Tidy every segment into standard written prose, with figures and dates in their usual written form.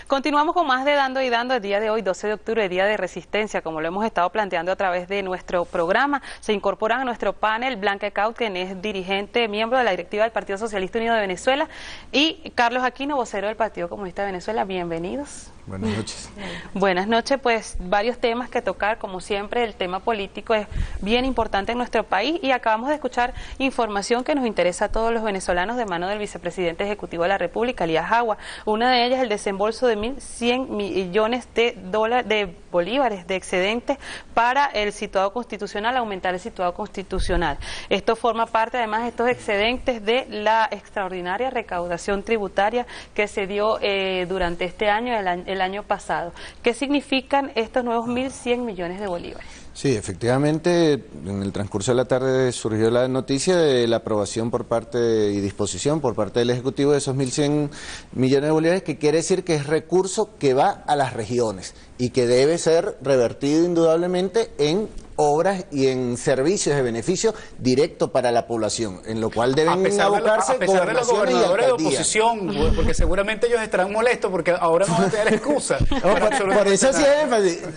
Continuamos con más de Dando y Dando. El día de hoy, 12 de octubre, Día de Resistencia, como lo hemos estado planteando a través de nuestro programa. Se incorporan a nuestro panel Blanca Caut, quien es dirigente, miembro de la directiva del Partido Socialista Unido de Venezuela, y Carlos Aquino, vocero del Partido Comunista de Venezuela. Bienvenidos. Buenas noches. Buenas noches, pues varios temas que tocar, como siempre el tema político es bien importante en nuestro país y acabamos de escuchar información que nos interesa a todos los venezolanos de mano del vicepresidente ejecutivo de la República, Elías Agua. Una de ellas el desembolso de 1.100 millones de bolívares de excedentes para el situado constitucional, aumentar el situado constitucional. Esto forma parte además de estos excedentes de la extraordinaria recaudación tributaria que se dio durante este año, el año pasado. ¿Qué significan estos nuevos 1.100 millones de bolívares? Sí, efectivamente, en el transcurso de la tarde surgió la noticia de la aprobación por parte y disposición por parte del Ejecutivo de esos 1.100 millones de bolívares, que quiere decir que es recurso que va a las regiones y que debe ser revertido indudablemente en obras y en servicios de beneficio directo para la población, en lo cual deben abocarse a pesar de los gobernadores de oposición, porque seguramente ellos estarán molestos porque ahora no van a tener excusa. Por eso sí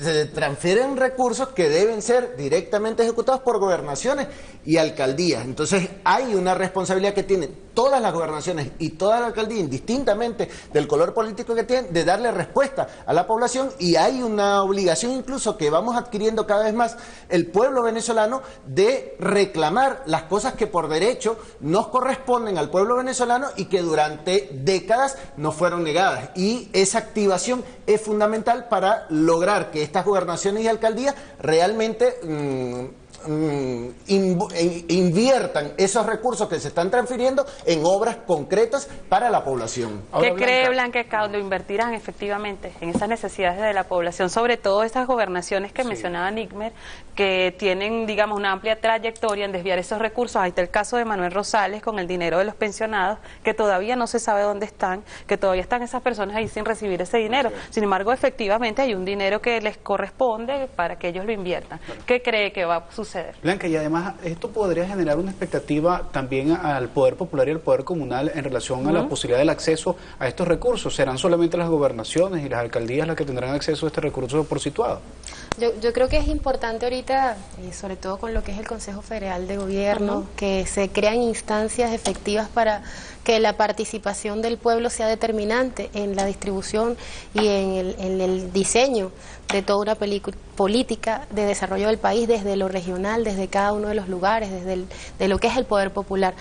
se transfieren recursos que deben ser directamente ejecutados por gobernaciones y alcaldías. Entonces hay una responsabilidad que tienen todas las gobernaciones y toda la alcaldía, indistintamente del color político que tienen, de darle respuesta a la población, y hay una obligación incluso que vamos adquiriendo cada vez más el pueblo venezolano de reclamar las cosas que por derecho nos corresponden al pueblo venezolano y que durante décadas nos fueron negadas. Y esa activación es fundamental para lograr que estas gobernaciones y alcaldías realmente inviertan esos recursos que se están transfiriendo en obras concretas para la población. ¿Qué cree Blanca Caut? ¿Lo invertirán efectivamente en esas necesidades de la población? Sobre todo estas gobernaciones que mencionaba Nigmer, que tienen, digamos, una amplia trayectoria en desviar esos recursos. Ahí está el caso de Manuel Rosales con el dinero de los pensionados, que todavía no se sabe dónde están, que todavía están esas personas ahí sin recibir ese dinero. Sin embargo, efectivamente hay un dinero que les corresponde para que ellos lo inviertan. ¿Qué cree que va a suceder? Blanca, y además esto podría generar una expectativa también al Poder Popular y al Poder Comunal en relación a la posibilidad del acceso a estos recursos. ¿Serán solamente las gobernaciones y las alcaldías las que tendrán acceso a este recurso por situado? Yo creo que es importante ahorita, sobre todo con lo que es el Consejo Federal de Gobierno, que se crean instancias efectivas para que la participación del pueblo sea determinante en la distribución y en el diseño de toda una política de desarrollo del país, desde lo regional, desde cada uno de los lugares, de lo que es el poder popular.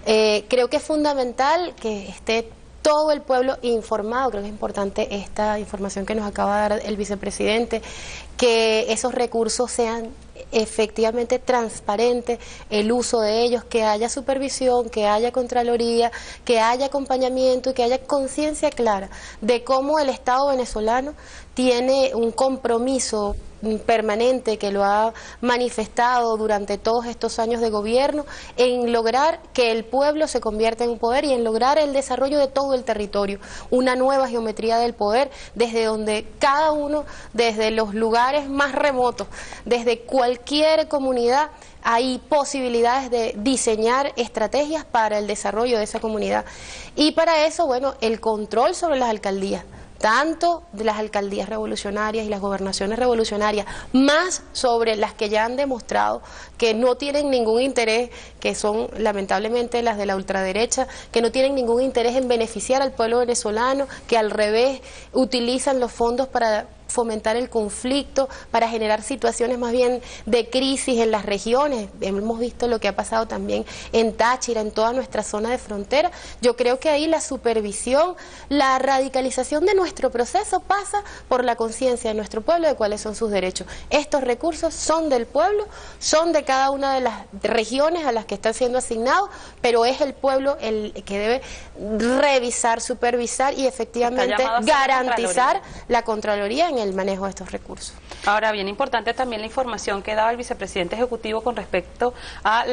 Creo que es fundamental que esté todo el pueblo informado. Creo que es importante esta información que nos acaba de dar el vicepresidente, que esos recursos sean efectivamente transparentes, el uso de ellos, que haya supervisión, que haya contraloría, que haya acompañamiento y que haya conciencia clara de cómo el Estado venezolano tiene un compromiso permanente, que lo ha manifestado durante todos estos años de gobierno, en lograr que el pueblo se convierta en un poder y en lograr el desarrollo de todo el territorio, una nueva geometría del poder, desde donde cada uno, desde los lugares más remotos, desde cualquier comunidad, hay posibilidades de diseñar estrategias para el desarrollo de esa comunidad. Y para eso, bueno, el control sobre las alcaldías, tanto de las alcaldías revolucionarias y las gobernaciones revolucionarias, más sobre las que ya han demostrado que no tienen ningún interés, que son lamentablemente las de la ultraderecha, que no tienen ningún interés en beneficiar al pueblo venezolano, que al revés utilizan los fondos para fomentar el conflicto, para generar situaciones más bien de crisis en las regiones. Hemos visto lo que ha pasado también en Táchira, en toda nuestra zona de frontera. Yo creo que ahí la supervisión, la radicalización de nuestro proceso pasa por la conciencia de nuestro pueblo de cuáles son sus derechos. Estos recursos son del pueblo, son de cada una de las regiones a las que están siendo asignados, pero es el pueblo el que debe revisar, supervisar y efectivamente garantizar la Contraloría en el manejo de estos recursos. Ahora, bien importante también la información que daba el vicepresidente ejecutivo con respecto a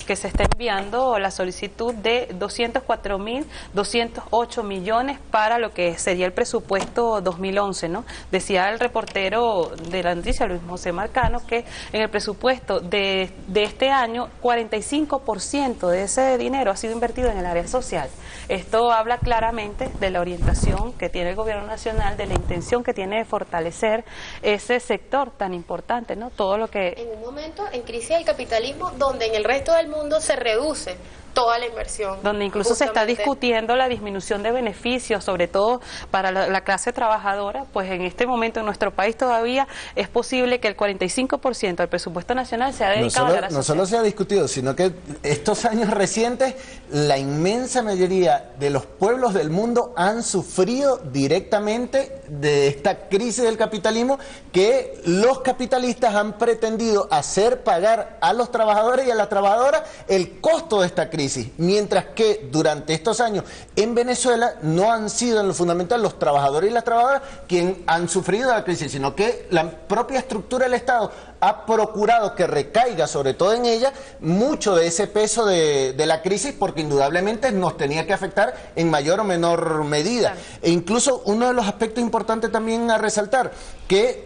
que se está enviando la solicitud de 204.208 millones para lo que sería el presupuesto 2011, ¿no? Decía el reportero de la noticia, Luis José Marcano, que en el presupuesto de este año, 45% de ese dinero ha sido invertido en el área social. Esto habla claramente de la orientación que tiene el gobierno nacional, de la intención que tiene de fortalecer ese sector tan importante, ¿no? Todo lo que... En un momento en crisis del capitalismo, donde en el resto del mundo se reduce toda la inversión. Donde incluso se está discutiendo la disminución de beneficios, sobre todo para la clase trabajadora, pues en este momento en nuestro país todavía es posible que el 45% del presupuesto nacional sea dedicado a la no solo se ha discutido, sino que estos años recientes la inmensa mayoría de los pueblos del mundo han sufrido directamente de esta crisis del capitalismo que los capitalistas han pretendido hacer pagar a los trabajadores y a las trabajadoras el costo de esta crisis. Mientras que durante estos años en Venezuela no han sido en lo fundamental los trabajadores y las trabajadoras quienes han sufrido la crisis, sino que la propia estructura del Estado ha procurado que recaiga sobre todo en ella mucho de ese peso de la crisis, porque indudablemente nos tenía que afectar en mayor o menor medida. Claro. E incluso uno de los aspectos importantes también a resaltar, que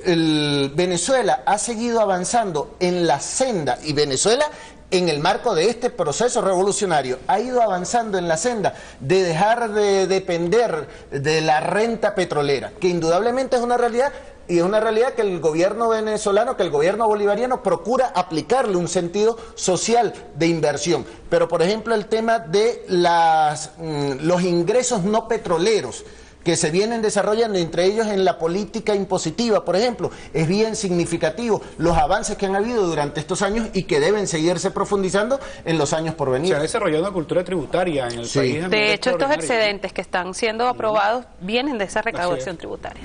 Venezuela ha seguido avanzando en la senda, y Venezuela en el marco de este proceso revolucionario ha ido avanzando en la senda de dejar de depender de la renta petrolera, que indudablemente es una realidad, y es una realidad que el gobierno venezolano, que el gobierno bolivariano procura aplicarle un sentido social de inversión. Pero, por ejemplo, el tema de los ingresos no petroleros que se vienen desarrollando, entre ellos en la política impositiva, por ejemplo, es bien significativo los avances que han habido durante estos años y que deben seguirse profundizando en los años por venir. Se ha desarrollado una cultura tributaria en el país. De hecho, estos excedentes que están siendo aprobados vienen de esa recaudación tributaria.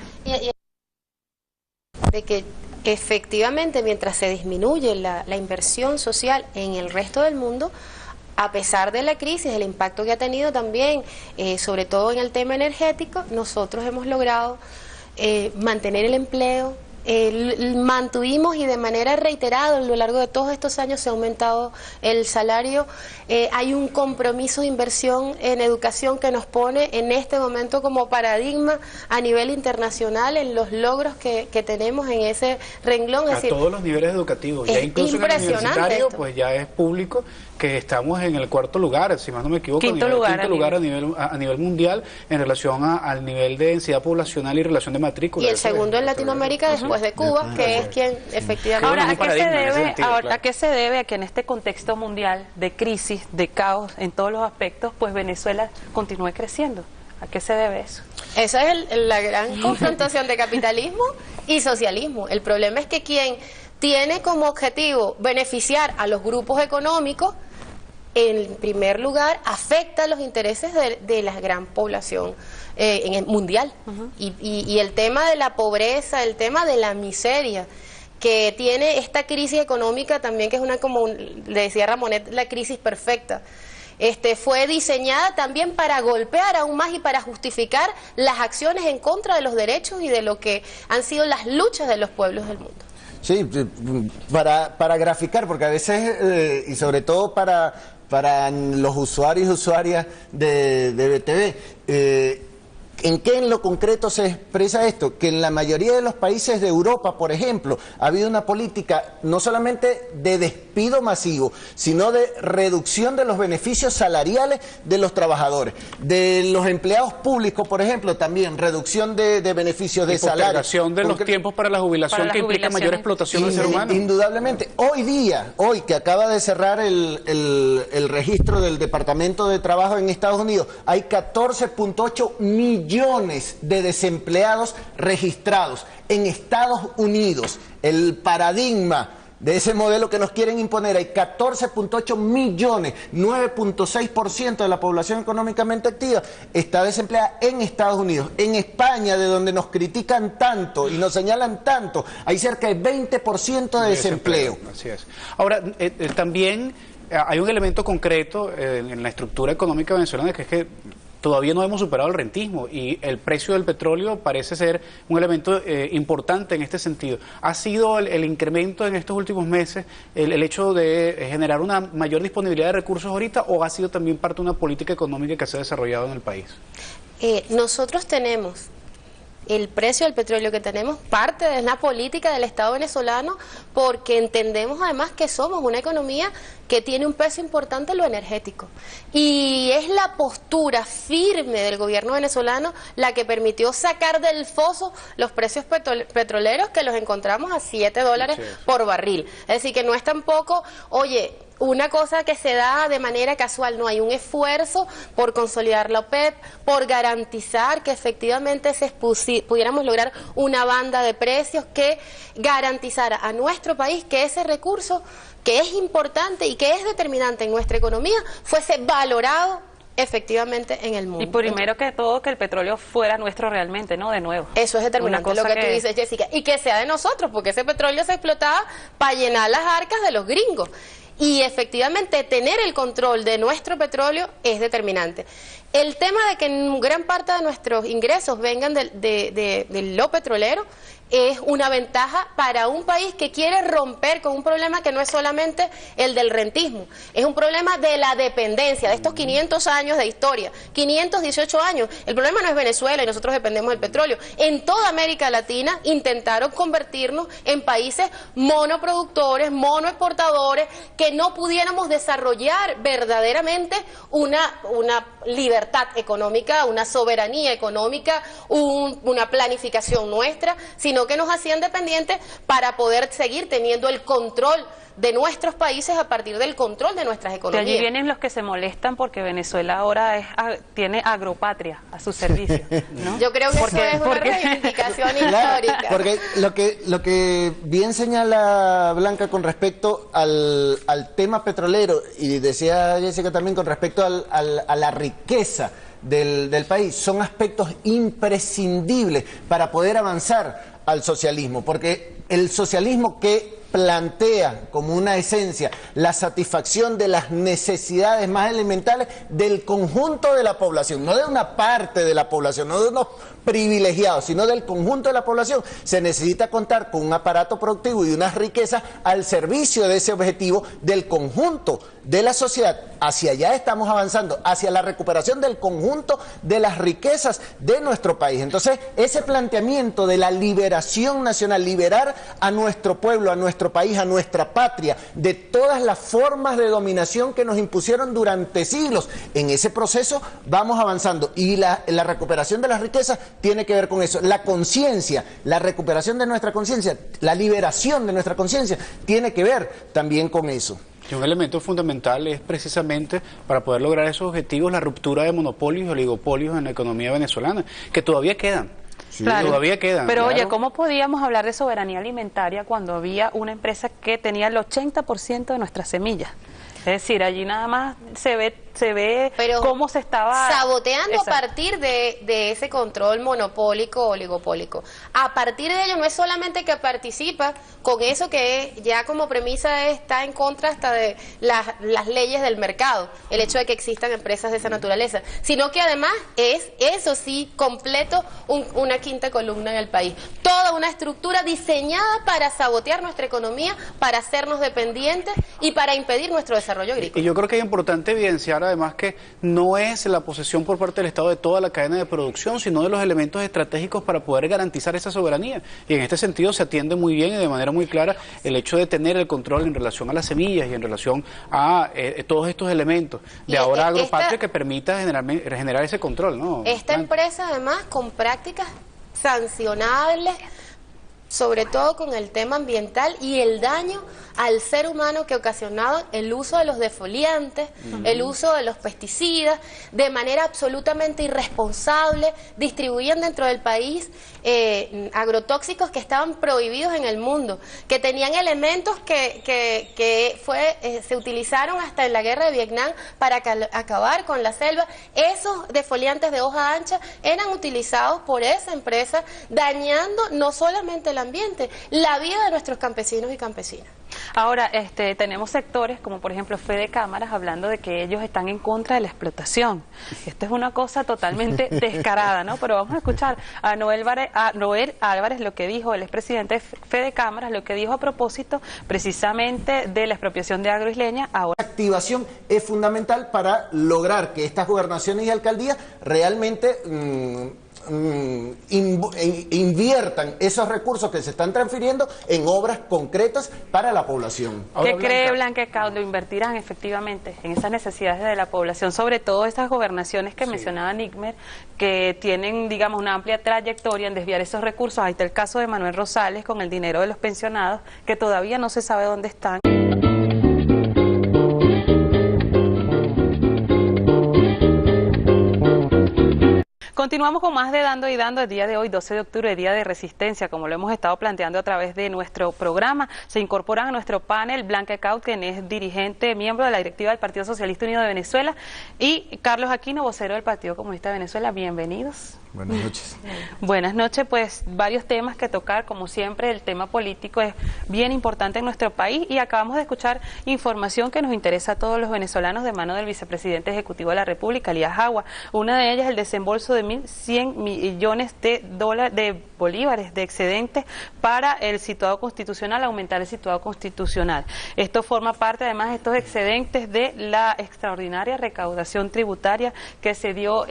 De que efectivamente, mientras se disminuye la inversión social en el resto del mundo, a pesar de la crisis, el impacto que ha tenido también, sobre todo en el tema energético, nosotros hemos logrado mantener el empleo, mantuvimos y de manera reiterada a lo largo de todos estos años se ha aumentado el salario. Hay un compromiso de inversión en educación que nos pone en este momento como paradigma a nivel internacional en los logros que tenemos en ese renglón. Es decir, todos los niveles educativos, ya incluso en el universitario, pues ya es público que estamos en el cuarto lugar, si más no me equivoco, quinto lugar a nivel mundial en relación al nivel de densidad poblacional y relación de matrícula. Y el segundo en Latinoamérica después de Cuba, que es quien efectivamente... Ahora, ¿a qué se debe a que en este contexto mundial de crisis, de caos en todos los aspectos, pues Venezuela continúe creciendo? ¿A qué se debe eso? Esa es la gran confrontación de capitalismo y socialismo. El problema es que quien tiene como objetivo beneficiar a los grupos económicos, en primer lugar, afecta los intereses de la gran población en el mundial. Y el tema de la pobreza, el tema de la miseria, que tiene esta crisis económica también, que es una, como le decía Ramonet, la crisis perfecta. Fue diseñada también para golpear aún más y para justificar las acciones en contra de los derechos y de lo que han sido las luchas de los pueblos del mundo. Sí, para graficar, porque a veces, y sobre todo para los usuarios y usuarias de BTV, ¿en qué en lo concreto se expresa esto? Que en la mayoría de los países de Europa, por ejemplo, ha habido una política no solamente de despido masivo, sino de reducción de los beneficios salariales de los trabajadores. De los empleados públicos, por ejemplo, también reducción de beneficios de salario. Postergación de los tiempos para la jubilación, que implica mayor explotación del ser humano. Indudablemente. Hoy que acaba de cerrar el registro del Departamento de Trabajo en Estados Unidos, hay 14.8 millones de desempleados registrados en Estados Unidos. El paradigma de ese modelo que nos quieren imponer, hay 14.8 millones, 9.6% de la población económicamente activa está desempleada en Estados Unidos. En España, de donde nos critican tanto y nos señalan tanto, hay cerca de 20% de desempleo. Así es. Ahora, también hay un elemento concreto en la estructura económica venezolana, que es que todavía no hemos superado el rentismo y el precio del petróleo parece ser un elemento importante en este sentido. ¿Ha sido el incremento en estos últimos meses el hecho de generar una mayor disponibilidad de recursos ahorita o ha sido también parte de una política económica que se ha desarrollado en el país? Nosotros tenemos el precio del petróleo que tenemos, parte de la política del Estado venezolano, porque entendemos además que somos una economía que tiene un peso importante en lo energético. Y es la postura firme del gobierno venezolano la que permitió sacar del foso los precios petroleros, que los encontramos a $7 por barril. Es decir, que no es tampoco, oye, una cosa que se da de manera casual, no hay un esfuerzo por consolidar la OPEP, por garantizar que efectivamente pudiéramos lograr una banda de precios que garantizara a nuestro país que ese recurso, que es importante y que es determinante en nuestra economía, fuese valorado efectivamente en el mundo. Y primero que todo, que el petróleo fuera nuestro realmente, ¿no? De nuevo. Eso es determinante, lo que tú dices, Jessica, y que sea de nosotros, porque ese petróleo se explotaba para llenar las arcas de los gringos. Y efectivamente tener el control de nuestro petróleo es determinante. El tema de que gran parte de nuestros ingresos vengan de lo petrolero es una ventaja para un país que quiere romper con un problema que no es solamente el del rentismo, es un problema de la dependencia, de estos 500 años de historia, 518 años. El problema no es Venezuela y nosotros dependemos del petróleo. En toda América Latina intentaron convertirnos en países monoproductores, monoexportadores, que no pudiéramos desarrollar verdaderamente una libertad económica, una soberanía económica, una planificación nuestra, sino que nos hacían dependientes para poder seguir teniendo el control de nuestros países a partir del control de nuestras economías. De allí vienen los que se molestan porque Venezuela ahora tiene agropatria a su servicio, ¿no? Yo creo que eso es una reivindicación histórica. Porque lo que bien señala Blanca con respecto al tema petrolero, y decía Jessica también con respecto a la riqueza del país, son aspectos imprescindibles para poder avanzar al socialismo, porque el socialismo que plantea como una esencia la satisfacción de las necesidades más elementales del conjunto de la población, no de una parte de la población, no de unos privilegiados, sino del conjunto de la población. Se necesita contar con un aparato productivo y unas riquezas al servicio de ese objetivo del conjunto de la sociedad. Hacia allá estamos avanzando, hacia la recuperación del conjunto de las riquezas de nuestro país. Entonces, ese planteamiento de la liberación nacional, liberar a nuestro pueblo, a nuestro país, a nuestra patria, de todas las formas de dominación que nos impusieron durante siglos, en ese proceso vamos avanzando. Y la recuperación de las riquezas tiene que ver con eso. La conciencia, la recuperación de nuestra conciencia, la liberación de nuestra conciencia, tiene que ver también con eso. Y un elemento fundamental es precisamente para poder lograr esos objetivos la ruptura de monopolios y oligopolios en la economía venezolana, que todavía quedan. Sí, claro, todavía quedan. Pero claro. oye, ¿cómo podíamos hablar de soberanía alimentaria cuando había una empresa que tenía el 80% de nuestras semillas? Es decir, allí nada más se ve pero cómo se estaba saboteando a partir de ese control monopólico o oligopólico. A partir de ello no es solamente que participa con eso que ya como premisa está en contra hasta de las leyes del mercado, el hecho de que existan empresas de esa naturaleza, sino que además es, eso sí, completo una quinta columna en el país. Toda una estructura diseñada para sabotear nuestra economía, para hacernos dependientes y para impedir nuestro desarrollo agrícola. Y yo creo que es importante evidenciar además que no es la posesión por parte del Estado de toda la cadena de producción, sino de los elementos estratégicos para poder garantizar esa soberanía. Y en este sentido se atiende muy bien y de manera muy clara el hecho de tener el control en relación a las semillas y en relación a todos estos elementos de ahora agropatria que permita generar ese control, ¿no? Esta empresa además con prácticas sancionables, sobre todo con el tema ambiental y el daño al ser humano que ocasionaba el uso de los defoliantes, el uso de los pesticidas, de manera absolutamente irresponsable, distribuían dentro del país agrotóxicos que estaban prohibidos en el mundo, que tenían elementos que se utilizaron hasta en la guerra de Vietnam para acabar con la selva. Esos defoliantes de hoja ancha eran utilizados por esa empresa, dañando no solamente el ambiente, la vida de nuestros campesinos y campesinas. Ahora, tenemos sectores como por ejemplo Fede Cámaras hablando de que ellos están en contra de la explotación. Esto es una cosa totalmente descarada, ¿no? Pero vamos a escuchar a Noel Álvarez lo que dijo, el expresidente de Fede Cámaras, lo que dijo a propósito precisamente de la expropiación de agroisleña. Ahora, la activación es fundamental para lograr que estas gobernaciones y alcaldías realmente inviertan esos recursos que se están transfiriendo en obras concretas para la población. ¿Qué cree Blanca Caut? Lo invertirán efectivamente en esas necesidades de la población, sobre todo esas gobernaciones que mencionaba Nigmer, que tienen, digamos, una amplia trayectoria en desviar esos recursos. Ahí está el caso de Manuel Rosales con el dinero de los pensionados, que todavía no se sabe dónde están. Continuamos con más de Dando y Dando. El día de hoy, 12 de octubre, Día de Resistencia, como lo hemos estado planteando a través de nuestro programa. Se incorporan a nuestro panel Blanca Caut, quien es dirigente, miembro de la directiva del Partido Socialista Unido de Venezuela, y Carlos Aquino, vocero del Partido Comunista de Venezuela. Bienvenidos. Buenas noches. Buenas noches, pues varios temas que tocar, como siempre el tema político es bien importante en nuestro país y acabamos de escuchar información que nos interesa a todos los venezolanos de mano del vicepresidente ejecutivo de la República, Elías Agua. Una de ellas el desembolso de 1.100 millones de bolívares de excedentes para el situado constitucional, aumentar el situado constitucional. Esto forma parte además de estos excedentes de la extraordinaria recaudación tributaria que se dio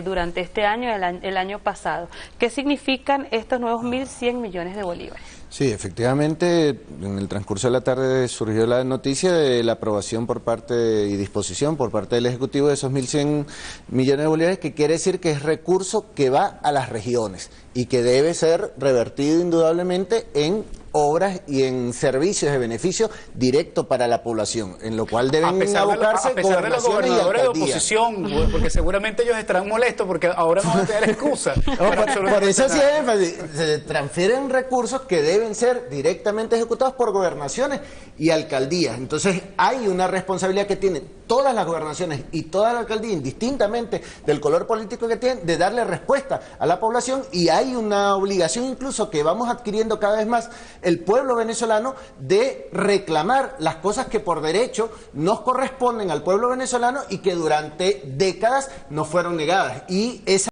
durante este año, el año pasado. ¿Qué significan estos nuevos 1.100 millones de bolívares? Sí, efectivamente, en el transcurso de la tarde surgió la noticia de la aprobación por parte y disposición por parte del Ejecutivo de esos 1.100 millones de bolívares, que quiere decir que es recurso que va a las regiones y que debe ser revertido indudablemente en obras y en servicios de beneficio directo para la población, en lo cual deben abocarse a pesar de los gobernadores de oposición, porque seguramente ellos estarán molestos porque ahora no van a tener excusa. Por eso sí es énfasis, se transfieren recursos que deben ser directamente ejecutados por gobernaciones y alcaldías. Entonces hay una responsabilidad que tienen todas las gobernaciones y toda la alcaldía, indistintamente del color político que tienen, de darle respuesta a la población, y hay una obligación incluso que vamos adquiriendo cada vez más el pueblo venezolano de reclamar las cosas que por derecho nos corresponden al pueblo venezolano y que durante décadas nos fueron negadas. Y esa